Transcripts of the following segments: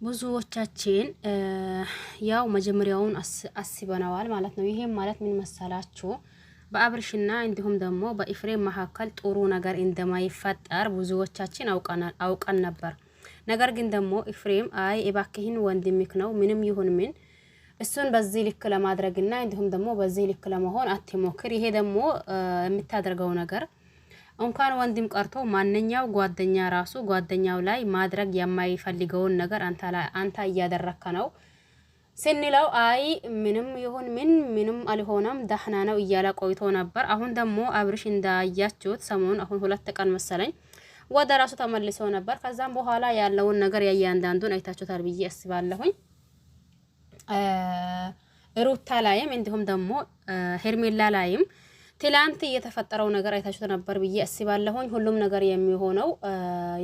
ብዙዎቻችን ያው መጀመሪያውን አስበናዋል ማለት ነው። ይሄም ማለት ምን መሰላችሁ? በአብርሽና እንዲሁም ደግሞ በኢፍሬም መካከል ጥሩ ነገር እንደማይፈጠር ብዙዎቻችን አውቀን ነበር። ነገር ግን ደግሞ ኢፍሬም አይ እባክህን ወንድምክ ነው ምንም ይሁን ምን እሱን በዚህ ልክ ለማድረግና እንዲሁም ደግሞ በዚህ ልክ ለመሆን አትሞክር። ይሄ ደግሞ የምታደርገው ነገር እንኳን ወንድም ቀርቶ ማንኛው ጓደኛ ራሱ ጓደኛው ላይ ማድረግ የማይፈልገውን ነገር አንተ እያደረከ ነው ስንለው አይ ምንም ይሁን ምንም አልሆነም ደህና ነው እያለ ቆይቶ ነበር። አሁን ደግሞ አብርሽ እንዳያችሁት ሰሞኑን አሁን 2 ቀን መሰለኝ ወደ ራሱ ተመልሶ ነበር። ከዛም በኋላ ያለውን ነገር ያያንዳንዱን አይታችሁታል ብዬ አስባለሁኝ። ሩታ ላይም እንዲሁም ደግሞ ሄርሜላ ላይም ትላንት የተፈጠረው ነገር አይታችሁት ነበር ብዬ አስባለሁኝ። ሁሉም ነገር የሚሆነው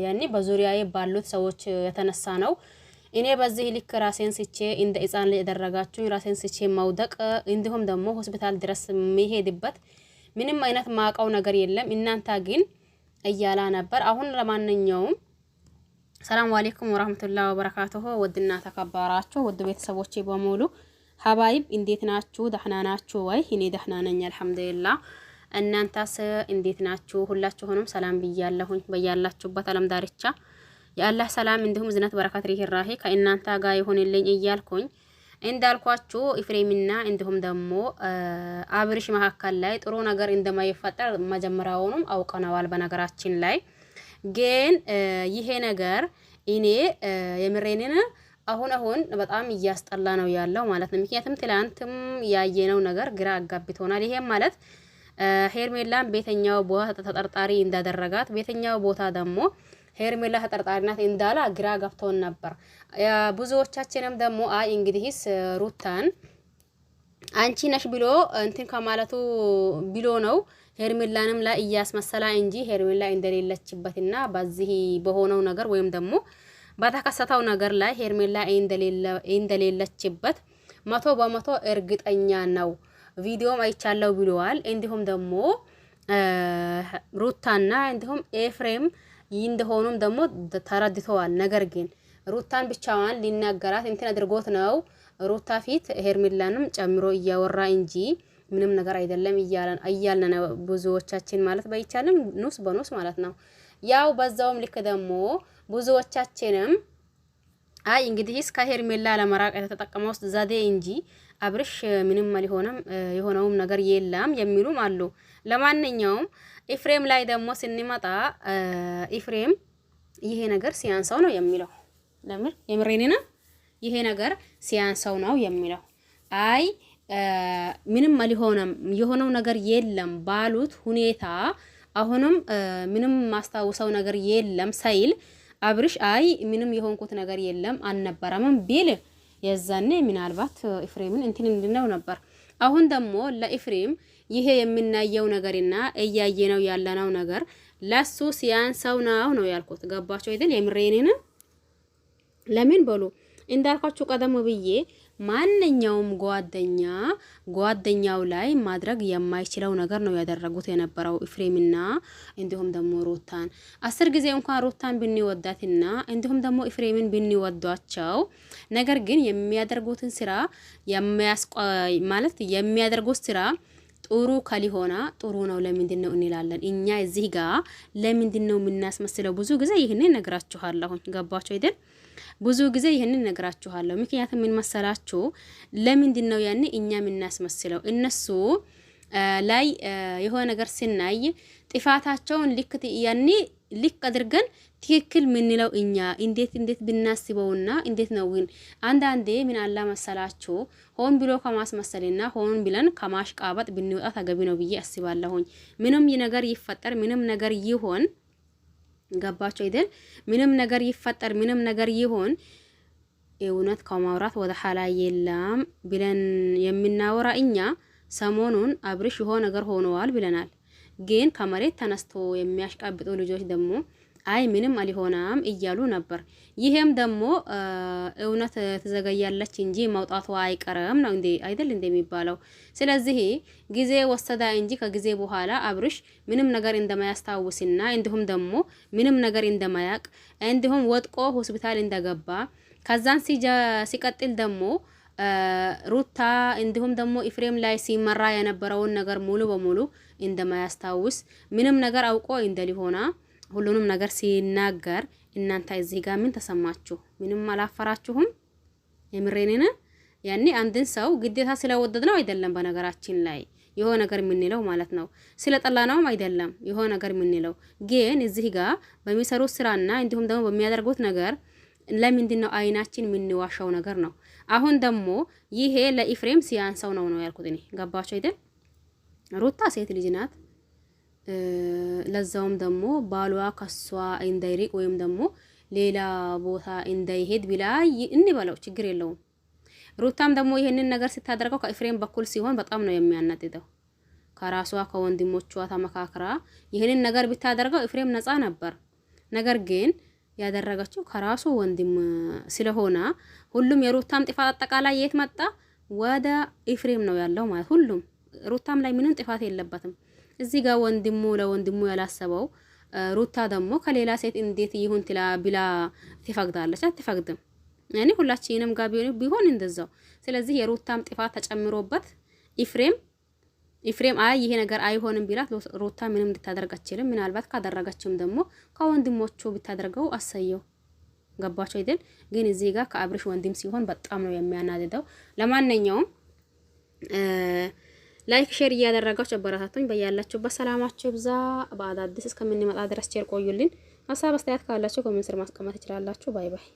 ያኔ በዙሪያዬ ባሉት ሰዎች የተነሳ ነው። እኔ በዚህ ልክ ራሴን ስቼ እንደ ሕፃን ላይ ያደረጋችሁኝ ራሴን ስቼ ማውደቅ እንዲሁም ደግሞ ሆስፒታል ድረስ የሚሄድበት ምንም አይነት ማቀው ነገር የለም። እናንተ ግን እያላ ነበር። አሁን ለማንኛውም ሰላም አለይኩም ወራህመቱላሂ ወበረካቱሁ። ውድና ተከበራችሁ ውድ ቤተሰቦቼ በሙሉ ሀባይብ እንዴት ናችሁ? ደህና ናችሁ ወይ? እኔ ደህና ነኝ አልሐምዱሊላህ። እናንተስ እንዴት ናችሁ? ሁላችሁንም ሰላም ብያለሁኝ። በያላችሁበት ዓለም ዳርቻ የአላህ ሰላም እንዲሁም ዝነት በረከት ሪህራሄ ከእናንተ ጋር ይሁንልኝ እያልኩኝ እንዳልኳችሁ ኢፍሬምና እንዲሁም ደግሞ አብርሽ መካከል ላይ ጥሩ ነገር እንደማይፈጠር መጀመሪያውንም አውቀናል። በነገራችን ላይ ግን ይሄ ነገር እኔ የምሬንን አሁን በጣም እያስጠላ ነው ያለው ማለት ነው። ምክንያቱም ትላንትም ያየነው ነገር ግራ አጋብቶናል። ይሄም ማለት ሄርሜላን ቤተኛው ቦታ ተጠርጣሪ እንዳደረጋት ቤተኛው ቦታ ደግሞ ሄርሜላ ተጠርጣሪናት እንዳላ ግራ ገብቶን ነበር። ብዙዎቻችንም ደግሞ አይ እንግዲህስ ሩታን አንቺ ነሽ ብሎ እንትን ከማለቱ ብሎ ነው ሄርሜላንም ላይ እያስመሰላ እንጂ ሄርሜላ እንደሌለችበትና በዚህ በሆነው ነገር ወይም ደግሞ በተከሰተው ነገር ላይ ሄርሜላ እንደሌለችበት 100% እርግጠኛ ነው። ቪዲዮም አይቻለው ብለዋል። እንዲሁም ደግሞ ሩታና እንዲሁም ኤፍሬም እንደሆኑም ደግሞ ተረድተዋል። ነገር ግን ሩታን ብቻዋን ሊናገራት እንትን አድርጎት ነው ሩታ ፊት ሄርሜላንም ጨምሮ እያወራ እንጂ ምንም ነገር አይደለም እያልን ነው ብዙዎቻችን ማለት ባይቻልም ኑስ በኑስ ማለት ነው። ያው በዛውም ልክ ደግሞ ብዙዎቻችንም አይ እንግዲህስ ከሄርሜላ ለመራቅ የተጠቀመው ዘዴ እንጂ አብርሽ ምንም አልሆነም የሆነውም ነገር የለም የሚሉም አሉ። ለማንኛውም ኢፍሬም ላይ ደግሞ ስንመጣ ኢፍሬም ይሄ ነገር ሲያንሰው ነው የሚለው። ለምን የምሬኔና ይሄ ነገር ሲያንሰው ነው የሚለው። አይ ምንም አልሆነም የሆነው ነገር የለም ባሉት ሁኔታ አሁንም ምንም ማስታወሰው ነገር የለም ሳይል አብርሽ አይ ምንም የሆንኩት ነገር የለም አልነበረም ቢል የዛኔ ምናልባት ኢፍሬምን እንትን እንድነው ነበር። አሁን ደግሞ ለኢፍሬም ይሄ የምናየው ነገርና እያየነው ያለነው ነገር ለሱ ሲያንሰው ነው ያልኩት። ገባችሁ አይደል? የምሬኔን ለምን በሉ እንዳልኳችሁ ቀደም ብዬ ማንኛውም ጓደኛው ላይ ማድረግ የማይችለው ነገር ነው ያደረጉት የነበረው ኢፍሬምና እንዲሁም ደግሞ ሩታን 10 ጊዜ እንኳን ሩታን ብንወዳትና እንዲሁም ደግሞ ኢፍሬምን ብንወዷቸው ነገር ግን የሚያደርጉትን ስራ የሚያደርጉት ስራ ጥሩ ከሊሆና ጥሩ ነው። ለምንድን ነው እንላለን እኛ እዚህ ጋር ለምንድን ነው የምናስመስለው? ብዙ ጊዜ ይሄንን ነግራችኋለሁ። ገባችሁ አይደል? ብዙ ጊዜ ይሄንን ነግራችኋለሁ። ምክንያቱም ምን መሰላችሁ? ለምንድን ነው ያኔ እኛ የምናስመስለው? እነሱ ላይ የሆነ ነገር ስናይ ጥፋታቸውን ልክ አድርገን ትክክል ምንለው እኛ እንዴት ብናስበውና እንዴት ነው ግን አንዳንዴ ምን አላ መሰላችሁ ሆን ብሎ ከማስመሰልና ሆን ብለን ከማሽቃበጥ ብንወጣ ተገቢ ነው ብዬ አስባለሁኝ። ምንም ነገር ይፈጠር ምንም ነገር ይሆን ገባችሁ አይደል? ምንም ነገር ይፈጠር ምንም ነገር ይሆን እውነት ከማውራት ወደ ኋላ የለም ብለን የምናወራ እኛ ሰሞኑን አብርሽ የሆነ ነገር ሆነዋል ብለናል። ግን ከመሬት ተነስቶ የሚያሽቃብጡ ልጆች ደግሞ አይ ምንም አልሆናም እያሉ ነበር። ይሄም ደግሞ እውነት ትዘገያለች እንጂ መውጣቷ አይቀርም ነው እንዴ አይደል እንደሚባለው። ስለዚህ ጊዜ ወሰዳ እንጂ ከጊዜ በኋላ አብርሽ ምንም ነገር እንደማያስታውስና እንዲሁም ደግሞ ምንም ነገር እንደማያቅ እንዲሁም ወጥቆ ሆስፒታል እንደገባ ከዛን ሲቀጥል ደግሞ ሩታ እንዲሁም ደግሞ ኢፍሬም ላይ ሲመራ የነበረውን ነገር ሙሉ በሙሉ እንደማያስታውስ ምንም ነገር አውቆ እንደሊሆና ሁሉንም ነገር ሲናገር እናንተ እዚህ ጋር ምን ተሰማችሁ? ምንም አላፈራችሁም? የምሬኔን ያኔ አንድን ሰው ግዴታ ስለወደድ ነው አይደለም። በነገራችን ላይ የሆነ ነገር የምንለው ማለት ነው ስለጠላናውም አይደለም የሆነ ነገር የምንለው ግን እዚህ ጋር በሚሰሩት ስራና እንዲሁም ደግሞ በሚያደርጉት ነገር ለምንድን ነው አይናችን የምንዋሻው ነገር ነው። አሁን ደግሞ ይሄ ለኢፍሬም ሲያንሰው ነው ያልኩት እኔ። ገባችሁ አይደል? ሩታ ሴት ልጅ ናት። ለዛውም ደግሞ ባሏ ከሷ እንዳይርቅ ወይም ደግሞ ሌላ ቦታ እንዳይሄድ ቢላ እንበለው ችግር የለውም። ሩታም ደግሞ ይሄንን ነገር ስታደርገው ከኢፍሬም በኩል ሲሆን በጣም ነው የሚያናድደው። ከራሷ ከወንድሞቿ ተመካክራ ይሄንን ነገር ብታደርገው ኢፍሬም ነፃ ነበር። ነገር ግን ያደረገችው ከራሱ ወንድም ስለሆነ ሁሉም የሩታም ጥፋት አጠቃላይ የት መጣ? ወደ ኢፍሬም ነው ያለው ማለት ሁሉም። ሩታም ላይ ምንም ጥፋት የለበትም። እዚህ ጋር ወንድሙ ለወንድሙ ያላሰበው ሩታ ደግሞ ከሌላ ሴት እንዴት ይሁን ብላ ትፈቅዳለች? አትፈቅድም። ያኔ ሁላችንም ጋር ቢሆን እንደዛው። ስለዚህ የሩታም ጥፋት ተጨምሮበት ኢፍሬም አይ ይሄ ነገር አይሆንም ቢላት ሩታ ምንም ልታደርግ አትችልም። ምናልባት ካደረገችም ደግሞ ከወንድሞቹ ብታደርገው አሰየው። ገባችሁ አይደል? ግን እዚህ ጋር ከአብርሽ ወንድም ሲሆን በጣም ነው የሚያናድደው። ለማንኛውም ላይክ ሼር እያደረጋችሁ አበረታቱኝ። በያላችሁበት ሰላማችሁ ብዛ። በአዳዲስ እስከምንመጣ ድረስ ቸር ቆዩልን። ሀሳብ አስተያየት ካላችሁ ኮሜንት ስር ማስቀመጥ ትችላላችሁ። ባይ ባይ።